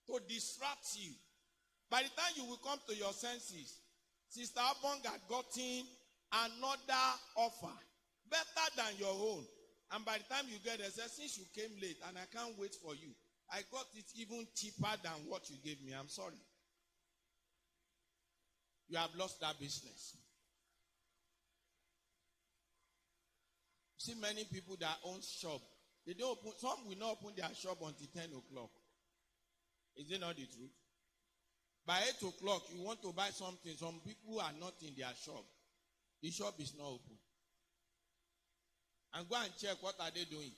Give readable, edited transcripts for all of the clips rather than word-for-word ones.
to distract you. By the time you will come to your senses, Sister Abong had gotten another offer, better than your own. And by the time you get there, since you came late and I can't wait for you, I got it even cheaper than what you gave me. I'm sorry. You have lost that business. See many people that own shop. They don't open, some will not open their shop until 10 o'clock. Is it not the truth? By 8 o'clock, you want to buy something. Some people are not in their shop. The shop is not open. And go and check what are they doing.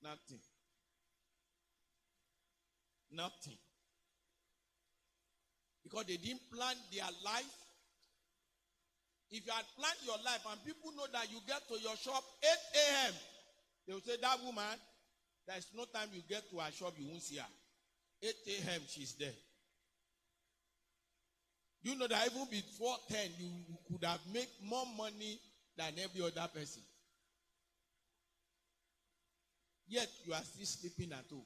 Nothing. Nothing. Because they didn't plan their life. If you had planned your life and people know that you get to your shop 8 a.m., they will say, that woman, there's no time you get to her shop, you won't see her. 8 a.m., she's there. You know that even before 10, you could have made more money than every other person. Yet, you are still sleeping at home.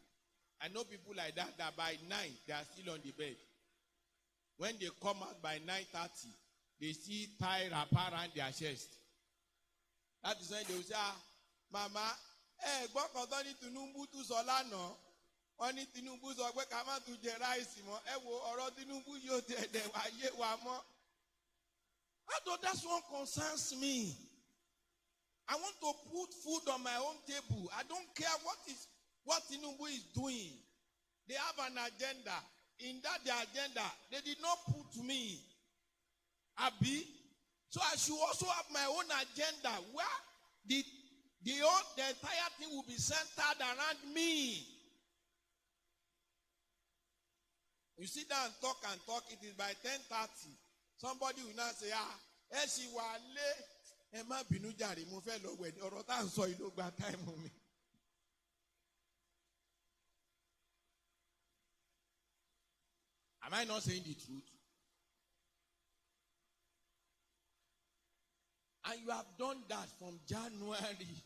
I know people like that by 9, they are still on the bed. When they come out by 9:30, they see tie wrapper around their chest. That is when they will say, Mama, gbọ́kàn tó ní Tinubu tún sọ lánàá. Wọ́n ní Tinubu sọ pé ká má tún jẹ ráìsì mọ́. Ẹ wo ọ̀rọ̀ Tinubu yóò tẹ̀ dẹ̀ wá yé wa mọ́. Although that one concerns me. I want to put food on my own table. I don't care what Tinubu is doing. They have an agenda. In that their agenda, they did not put me. Abi. So I should also have my own agenda where the entire thing will be centered around me. You sit down and talk, it is by 10:30. Somebody will now say, she wale, Emma binu jare, mo fe lo wed, ọ̀rọ̀ tá ń sọ yìí ló gba time mi. Am I not saying the truth? And you have done that from January.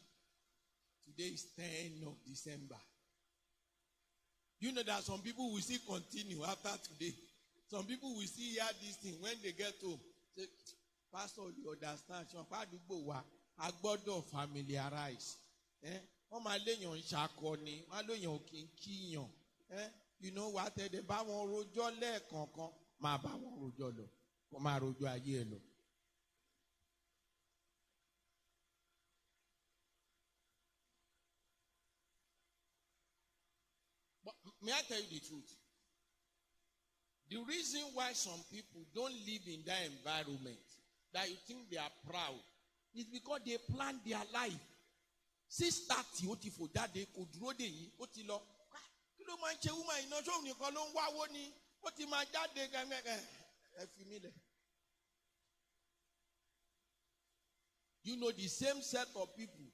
Today is 10 of December. You know that some people will still continue after today. Some people will still hear this thing when they get home. Say, Pastor, you understand? I gbọ́dọ̀ familiarize. Wọ́n máa léèyàn ṣàkọni, wọ́n á léèyàn kì í kíyàn. You know what? They bá wọn rojọ́ lẹ́ẹ̀kọ̀ọ̀kan, máa bá wọn rojọ́ lọ. Kó máa rojọ́ ayé ẹ lọ. But may I tell you the truth? The reason why some people don't live in that environment, that you think they are proud, is because they plan their life. 6:30 ó ti fò jáde kò dúró dè yín ó ti lọ. Kí ló máa ń ṣe woman iná ṣóun nìkan ló ń wáwó ni ó ti máa jáde gẹ́gẹ́ ẹ fi mí lẹ̀. You know the same set of people,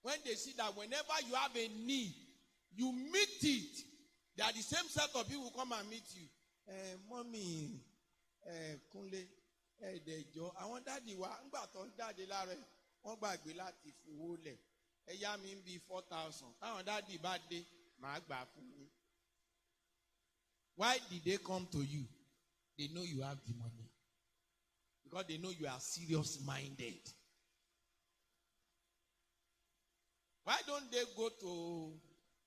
when they see that whenever you have a need, you meet it, they are the same set of people who come and meet you. Mommy, Kunle, Dejo, àwọn dáàdi wa ńgbà tó ń jáde lára ẹ̀ wọ́n gbàgbé láti fowó lẹ̀. Ẹ̀yà mi ń bi 4,000. Táwọn dáàdi bá dé, màá gbà fún yín. Why did they come to you? They know you have the money. Because they know you are serious-minded. Why don't they go to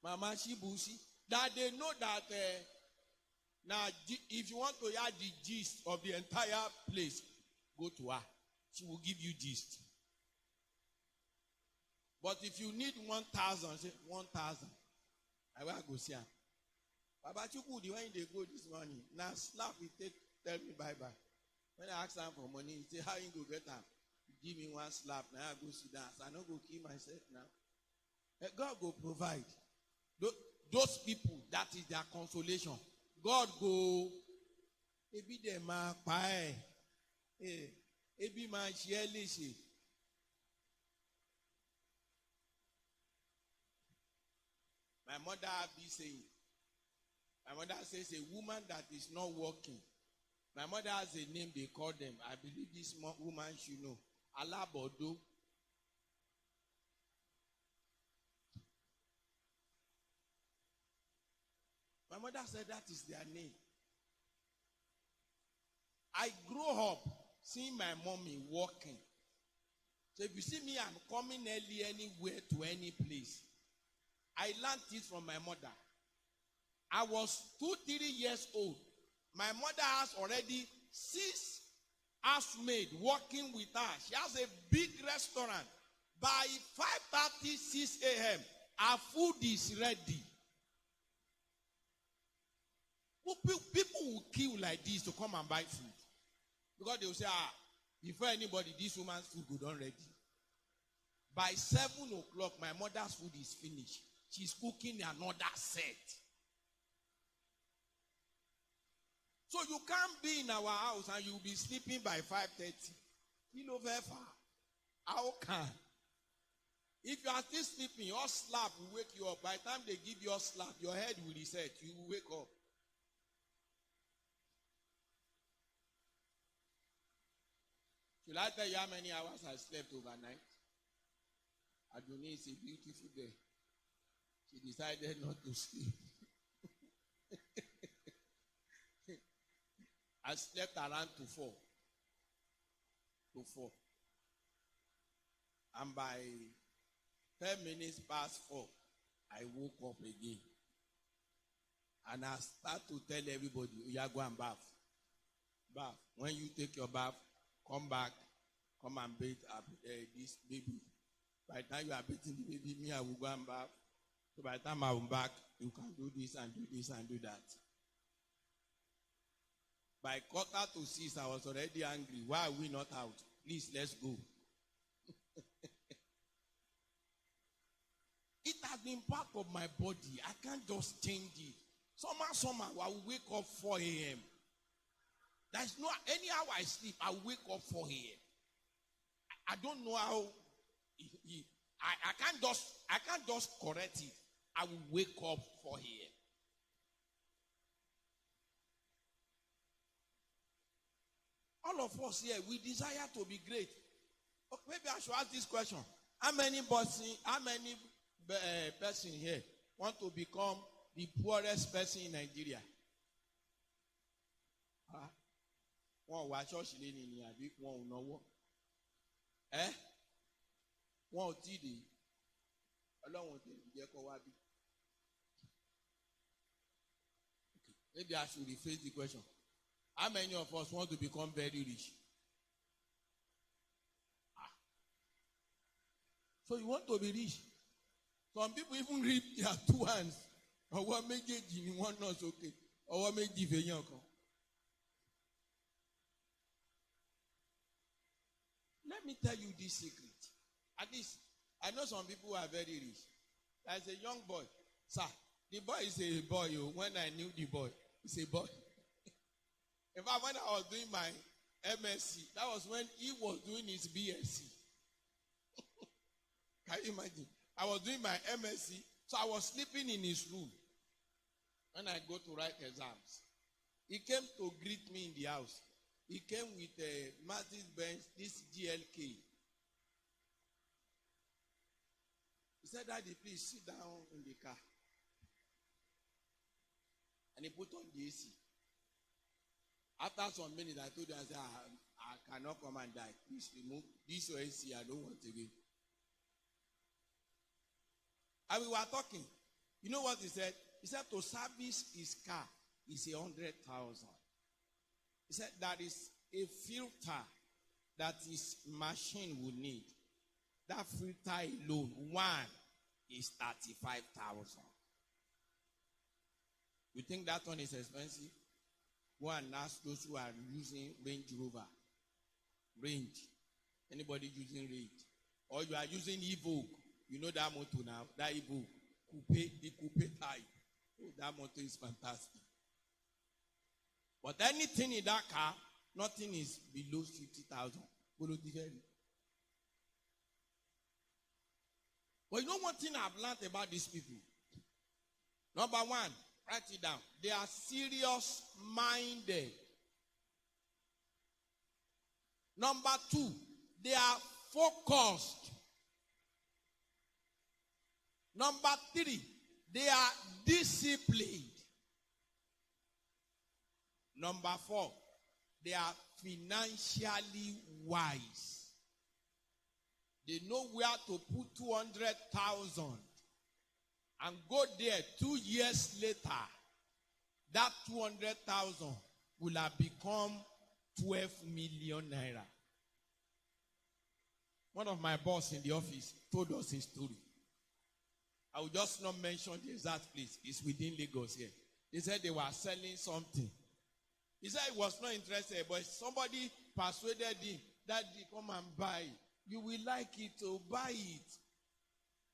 Mama Shibushi? That they know that now if you want to hear the gist of the entire place, go to her. She will give you gist. But if you need 1,000, say 1,000. I will go see her. Baba Chukwu, when they go this morning, now slap it, tell me bye-bye. When I ask them for money, he say, how you go get them? Give me one slap, now I go sit down. So I don't go kill myself now. God go provide. Those people, that is their consolation. God go, ebi de ma pa ebi ma ṣe léṣe. My mother be saying, my mother says a woman that is not working. My mother has a name they call them. I believe this woman should know. Alabodo. My mother said that is their name. I grew up seeing my mommy walking. So if you see me, I'm coming early anywhere to any place. I learned it from my mother. I was 2-3 years old. My mother has already 6 housemaid working with her. She has a big restaurant. By 5:30, 6 a.m., our food is ready. People will queue like this to come and buy food. Because they will say, before anybody, this woman's food go done ready. By 7 o'clock, my mother's food is finished. She's cooking another set. So you can't be in our house and you'll be sleeping by 5:30. How can? If you are still sleeping, your slap will wake you up. By the time they give you a slap, your head will reset. You will wake up. Should I tell you how many hours I slept overnight? Adoni is a beautiful girl. She decided not to sleep. I slept around to 4. And by 10 minutes past 4, I woke up again. And I start to tell everybody, you are going bath. Bath. When you take your bath, come back, come and bathe this baby. By the time you are bathing the baby, me, I will go and bath. So by the time I am back, you can do this and do this and do that. By 5:45, I was already angry. Why are we not out? Please, let's go. It has been part of my body. I can't just change it. Somehow, I will wake up 4 a.m. There's no, anyhow I sleep, I wake up 4 a.m. I don't know how. I can't just correct it. I will wake up 4 a.m. All of us here, we desire to be great. Maybe I should ask this question: How many person here want to become the poorest person in Nigeria? One wa church leni ni abi one ò náwó. One ò tí dé. Ọlọ́run tẹ̀ jẹ́ kó wá bí. Maybe I should rephrase the question. How many of us want to become very rich? So you want to be rich? Some people even rip their 2 hands. Ọwọ́ méjèèjì ni wọ́n náà sókè. Ọwọ́ méjì fèèyàn kan. Let me tell you this secret. At least, I know some people who are very rich. There's a young boy. Sir, the boy is a boy. When I knew the boy, he's a boy. In fact, when I was doing my MSc, that was when he was doing his BSc. Can you imagine? I was doing my MSc, so I was sleeping in his room when I go to write exams. He came to greet me in the house. He came with a Mercedes-Benz, this GLK. He said, Daddy, please sit down in the car. And he put on the AC. After some minutes, I told him, I said, I cannot come and die. Please remove this AC. I don't want to be. And we were talking. You know what he said? He said to service his car is 100,000. He said that is a filter that his machine will need. That filter alone, one, is 35,000. You think that one is expensive? Go and ask those who are using Range Rover. Range. Anybody using Range? Or you are using Evoque. You know that motor now, that Evoque. The coupe type. Oh, that motor is fantastic. But anything in that car, nothing is below 50,000. But you know one thing I've learned about these people? Number one, write it down. They are serious-minded. Number two, they are focused. Number three, they are disciplined. Number 4, they are financially wise. They know where to put 200,000 and go there 2 years later. That 200,000 will have become 12 million naira. One of my boss in the office told us a story. I will just not mention the exact place. It's within Lagos here. They said they were selling something. He said he was not interested, but somebody persuaded him that they come and buy. You will like it, to buy it.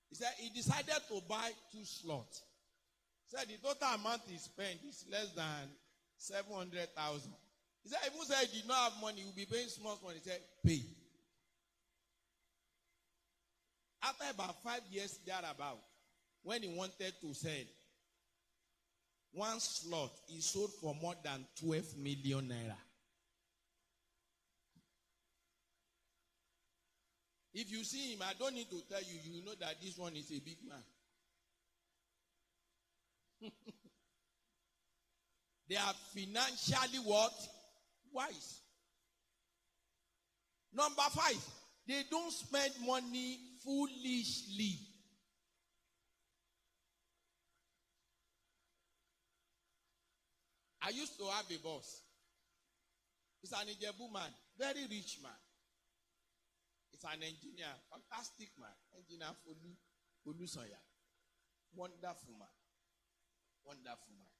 He said he decided to buy 2 slots. He said the total amount he spent is less than 700,000. He said even said he did not have money, he will be paying small money. He said, pay. After about 5 years thereabout, when he wanted to sell, 1 slot he sold for more than 12 million naira. If you see him, I don't need to tell you, you know that this one is a big man. They are financially what? Wise. Number 5, they don't spend money foolishly. I used to have a boss. He's an Ijebu man, very rich man. He's an engineer, fantastic man. Engineer Folu Soya. Wonderful man. Wonderful man.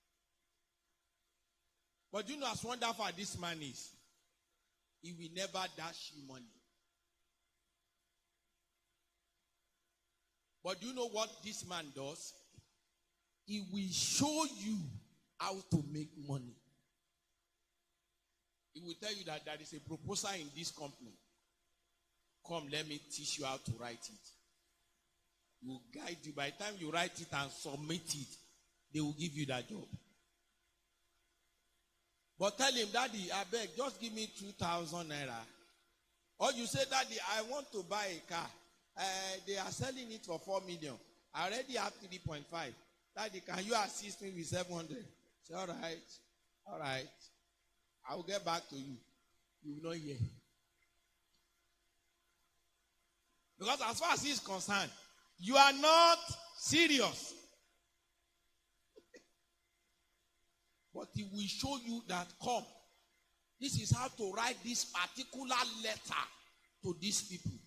But do you know as wonderful as this man is, he will never dash you money. But do you know what this man does? He will show you how to make money. He will tell you that there is a proposal in this company. Come, let me teach you how to write it. He will guide you. By the time you write it and submit it, they will give you that job. But tell him, Daddy, I beg, just give me 2,000 naira. Or you say, Daddy, I want to buy a car. They are selling it for 4 million. I already have 3.5. Daddy, can you assist me with 700? Say, all right. I will get back to you. You will not hear. Because as far as he is concerned, you are not serious. But he will show you that, come, this is how to write this particular letter to these people.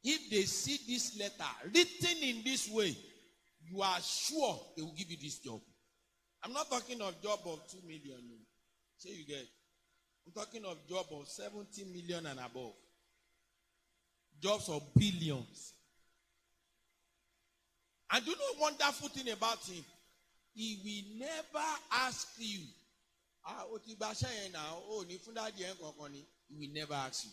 If they see this letter written in this way, you are sure they will give you this job. I'm not talking of job of 2 million. Say you get. I'm talking of job of 70 million and above. Jobs of billions. And do you know one wonderful thing about him? He will never ask you. He will never ask you.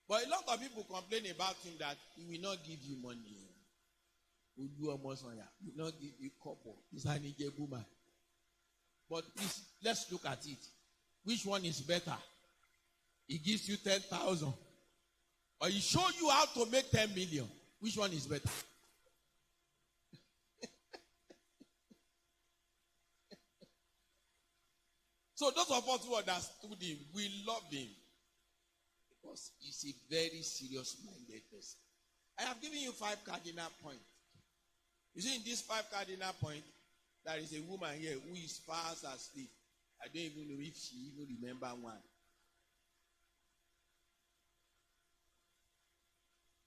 But a lot of people complain about him that he will not give you money. He will not give you couple. He's an Ijebu man. But please, let's look at it. Which one is better? He gives you 10,000. Or he show you how to make 10 million. Which one is better? So those of us who understood him, we love him. Because he's a very serious-minded person. I have given you 5 cardinal points. You see, in these 5 cardinal points, there is a woman here who is fast asleep. I don't even know if she even remember one.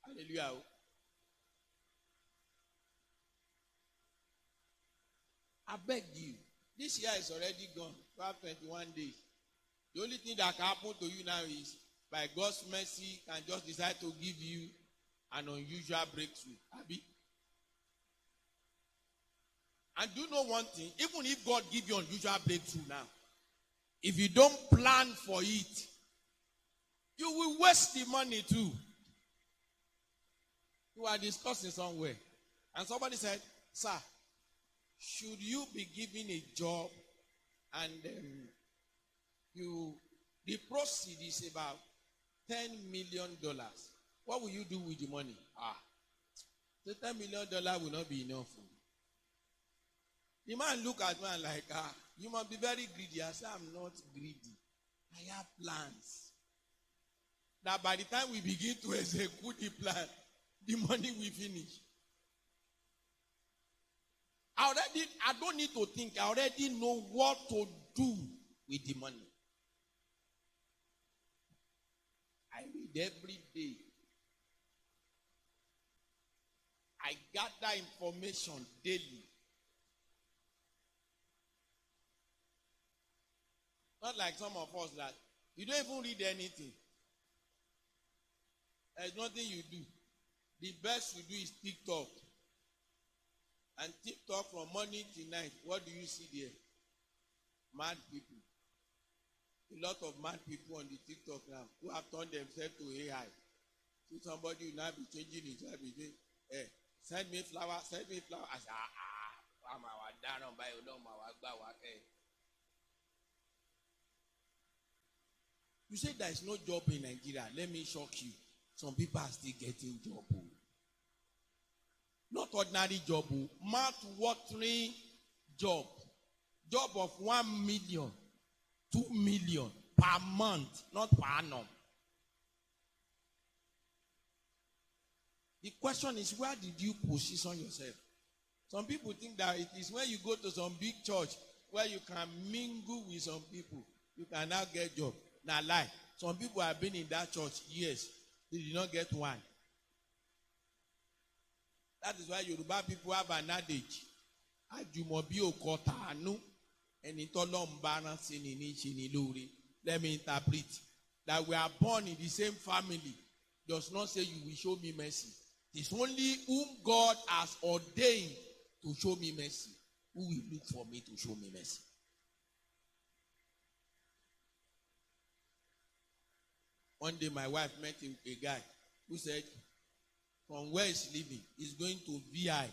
Hallelujah. I beg you. This year is already gone. 21 days. The only thing that can happen to you now is, by God's mercy, can just decide to give you an unusual breakthrough. Abi? And do you know one thing? Even if God gives you unusual breakthrough now, if you don't plan for it, you will waste the money too. You are discussing somewhere. And somebody said, sir, should you be given a job and the proceed is about $10 million. What will you do with the money? The $10 million will not be enough. The man look at me like, you must be very greedy. I said, I'm not greedy. I have plans. That by the time we begin to execute the plan, the money will finish. I don't need to think. I already know what to do with the money. I read every day. I gather information daily. Not like some of us that you don't even read anything. There's nothing you do. The best you do is TikTok. And TikTok from morning till night, what do you see there? Mad people. A lot of mad people on the TikTok now who have turned themselves to AI. See somebody will now be changing his life. Send me flower, send me flower. I say, you say there is no job in Nigeria. Let me shock you. Some people are still getting job. Not ordinary job. Mouth-watering job. Job of 1 million, 2 million per month, not per annum. The question is, where did you position yourself? Some people think that it is when you go to some big church where you can mingle with some people, you can now get job. Now lie. Some people have been in that church years. They did not get one. That is why Yoruba people have an adage. Ajumobi okota anu eni tolorun ba ran si ni ni se ni lore. Let me interpret. That we are born in the same family does not say you will show me mercy. It's only whom God has ordained to show me mercy. Who will look for me to show me mercy? One day my wife met a guy who said, from where he's living, he's going to VI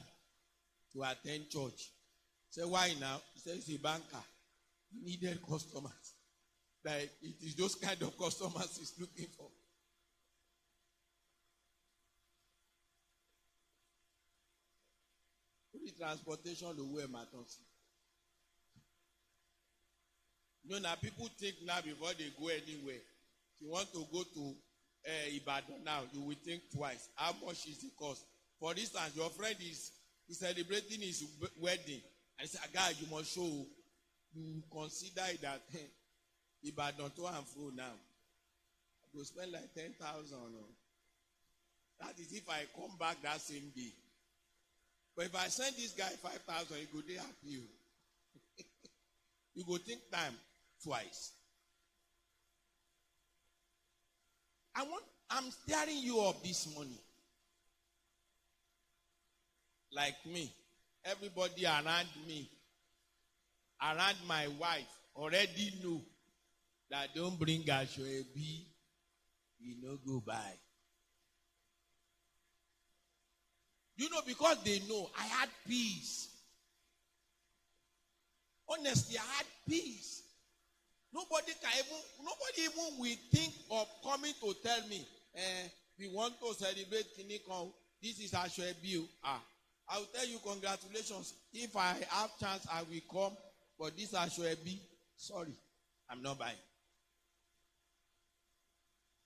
to attend church. I said, why now? He said, he's a banker. He needed customers. That it is those kind of customers he's looking for. The transportation, the way matters. You know, now people think now before they go anywhere. If you want to go to Ibadan now, you will think twice. How much is the cost? For instance, your friend is celebrating his wedding. And say, guy, you must show. You consider that Ibadan to and fro now. I will spend like 10,000. That is if I come back that same day. But if I send this guy 5,000, he go dey happy. You go think time twice. I'm stirring you up this morning. Like me, everybody around me, around my wife, already know that don't bring Ashoebi, you no go buy. You know, because they know I had peace. Honestly, I had peace. Nobody even will think of coming to tell me, we want to celebrate Kinikon. This is Ashoebi. I will tell you congratulations. If I have chance, I will come. But this Ashoebi, sorry, I'm not buying.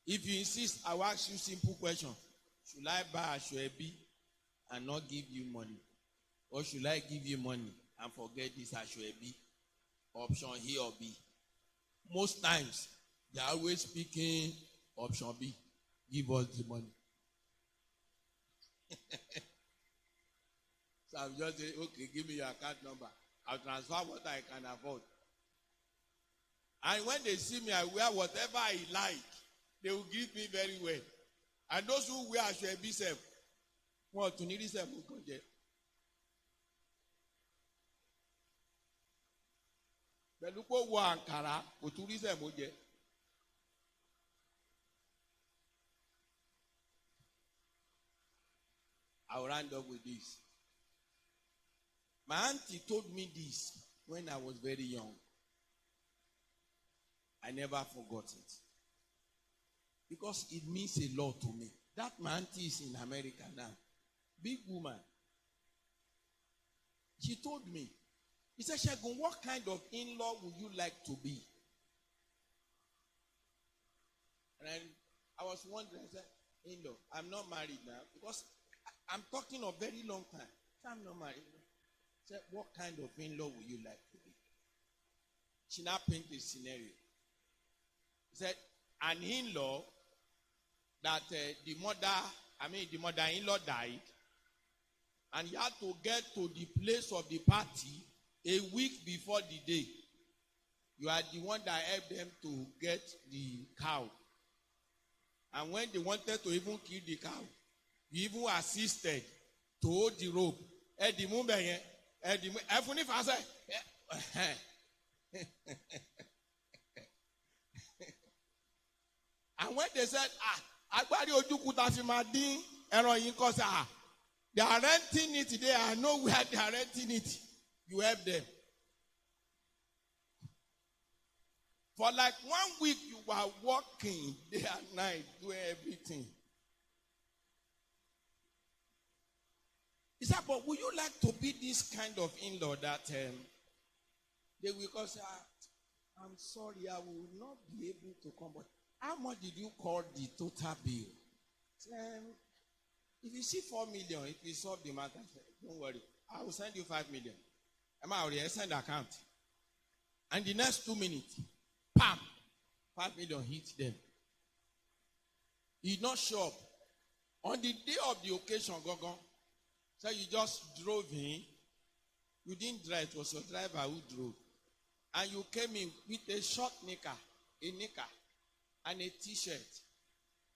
If you insist, I will ask you simple question. Should I buy Ashoebi and not give you money? Or should I give you money and forget this Ashoebi? Option A or B. Most times, they are always speaking option B. Give us the money. So I'm just saying, okay, give me your account number. I'll transfer what I can afford. And when they see me, I wear whatever I like. They will greet me very well. And those who wear Ashoebi self, what to need self will go there. Pẹ̀lú pé wọ àǹkàrà kò tún rí sẹ̀mó jẹ. I'll round up with this. My auntie told me this when I was very young. I never forgot it. Because it means a lot to me. That my auntie is in America now. Big woman. She told me He said, Shegun, what kind of in-law would you like to be? And I was wondering, I said, in-law, I'm not married now. Because I'm talking a very long time. So I'm not married. I said, what kind of in-law would you like to be? She now painted a scenario. He said, an in-law that the mother-in-law died, and he had to get to the place of the party a week before the day. You are the one that helped them to get the cow. And when they wanted to even kill the cow, you even assisted to hold the rope. And when they said, they are renting it today. I know where they are renting it. You help them. For like 1 week, you were working day and night, doing everything. He said, but would you like to be this kind of in-law that they will call, say, I'm sorry, I will not be able to come. But how much did you call the total bill? If you see 4 million, if you solve the matter, don't worry. I will send you 5 million. I'm already send account. And the next 2 minutes, pam, 5 million hit them. He did not show up. On the day of the occasion, so you just drove in. You didn't drive, it was your driver who drove. And you came in with a short knicker, and a t-shirt.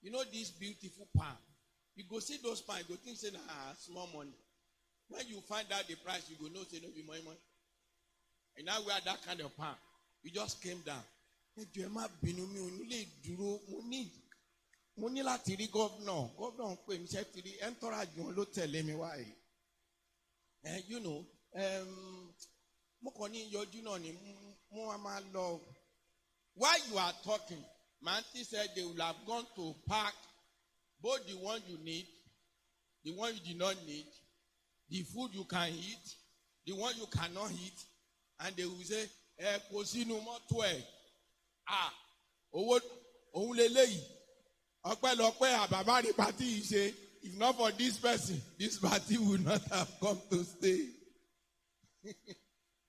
You know this beautiful palm. You go see those palms, you go think, say, small money. When you find out the price, you go know, say, no be money. And now we are that kind of palm. You just came down. Mo ní láti rí governor ń pè mí ṣe ti rí entourage wọn ló tẹ̀lé mi wá yìí. You know, mo kàn ní yọjú náà ni mo máa lọ. While you are talking, my auntie said they will have gone to park both the one you need, the one you did not need, the food you can eat, the one you cannot eat, and they will say, kò sínú mọ́tò ẹ̀. Owó òun lélẹ́yìí. Ọpẹ́lọpẹ́ àbàbá rí party yìí ṣe. If not for this person, this party would not have come to stay.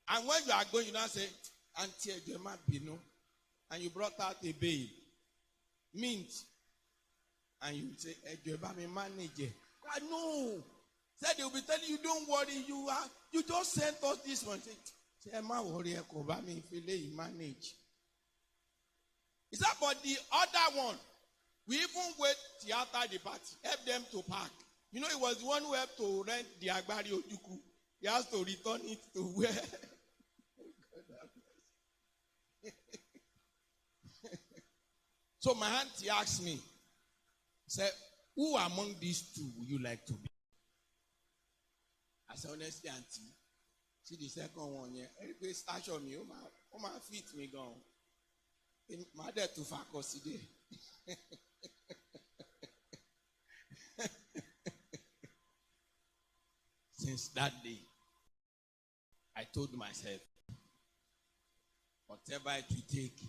And when you are going, you now say, Auntie Ejema Bino, and you brought out a babe, mint, and you say, Ejema me manager. God, no. Said they will be telling you, don't worry, you just sent us this one. Say, Emma worry, Ekoba me file manage. Is that for the other one? We even wait till after the party, help them to park. You know, it was the one who helped to rent the Agbari Ojuku. He has to return it to where. So my auntie asked me, said, who among these two would you like to be? I said, honestly, auntie, see the second one here. Everybody stash on me, oh my feet me gone. My dad to consider. Since that day, I told myself, whatever it will take,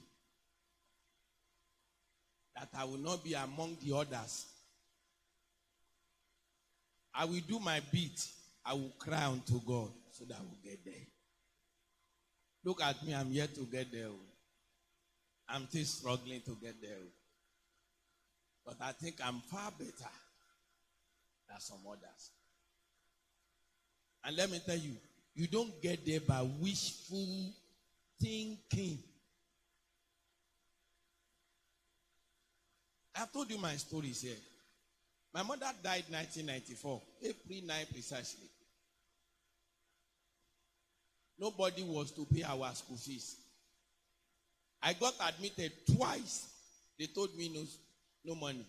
that I will not be among the others. I will do my bit. I will cry unto God so that I will get there. Look at me, I'm yet to get there. I'm still struggling to get there. But I think I'm far better than some others. And let me tell you, you don't get there by wishful thinking. I've told you my stories here. My mother died 1994, April 9 precisely. Nobody was to pay our school fees. I got admitted twice. They told me no money.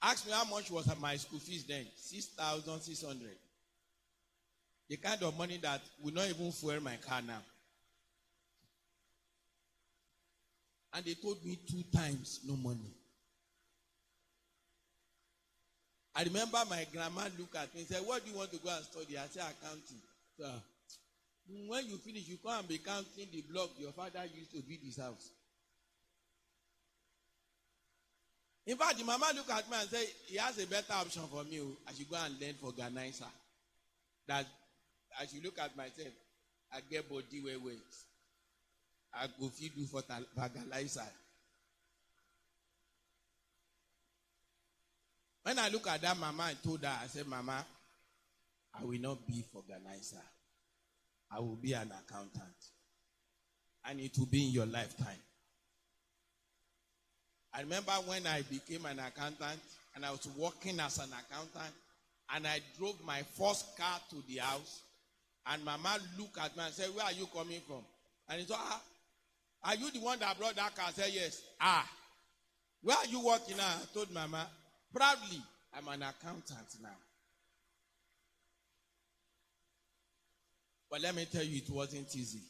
Ask me how much was my school fees then. 6,600. The kind of money that will not even fuel my car now. And they told me 2 times no money. I remember my grandma looked at me and said, what do you want to go and study? I said, accounting. So, When you finish, you come and be counting the block your father used to build his house. In fact, the mama look at me and say, he has a better option for me. I should go and learn for organizer. That I should look at myself. I get body where ways. I go feed you for organizer. When I look at that mama, I told her, I said, Mama, I will not be for organizer. I will be an accountant. And it will be in your lifetime. I remember when I became an accountant and I was working as an accountant and I drove my first car to the house and Mama looked at me and said, where are you coming from? And he said, are you the one that brought that car? I said, yes. Where are you working now? I told Mama, proudly, I'm an accountant now. But let me tell you, it wasn't easy.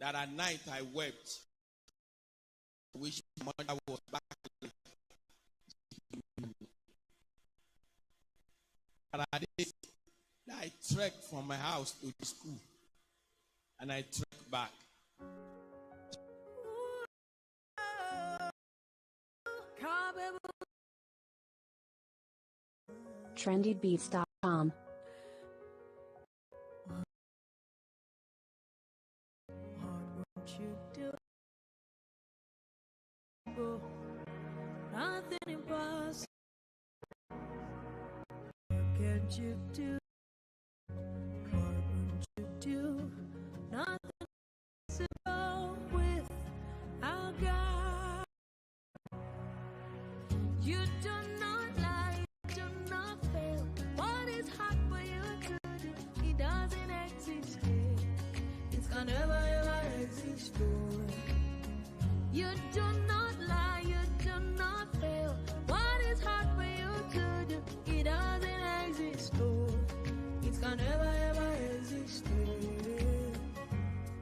That at night I wept. I wish my mother was back. I trekked from my house to the school. And I trekked back. trendybeats.com. What you do? Nothing impossible. What can't you do? What won't you do? Nothing impossible with our God. You do not lie, you do not fail. What is hard for you to do? It doesn't exist yet. It can never ever exist. You do not lie, you do not fail. What is hard for you to do? It doesn't exist. It can never ever exist.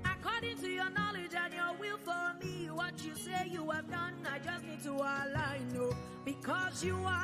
According to your knowledge and your will for me, what you say you have done, I just need to align. No, because you are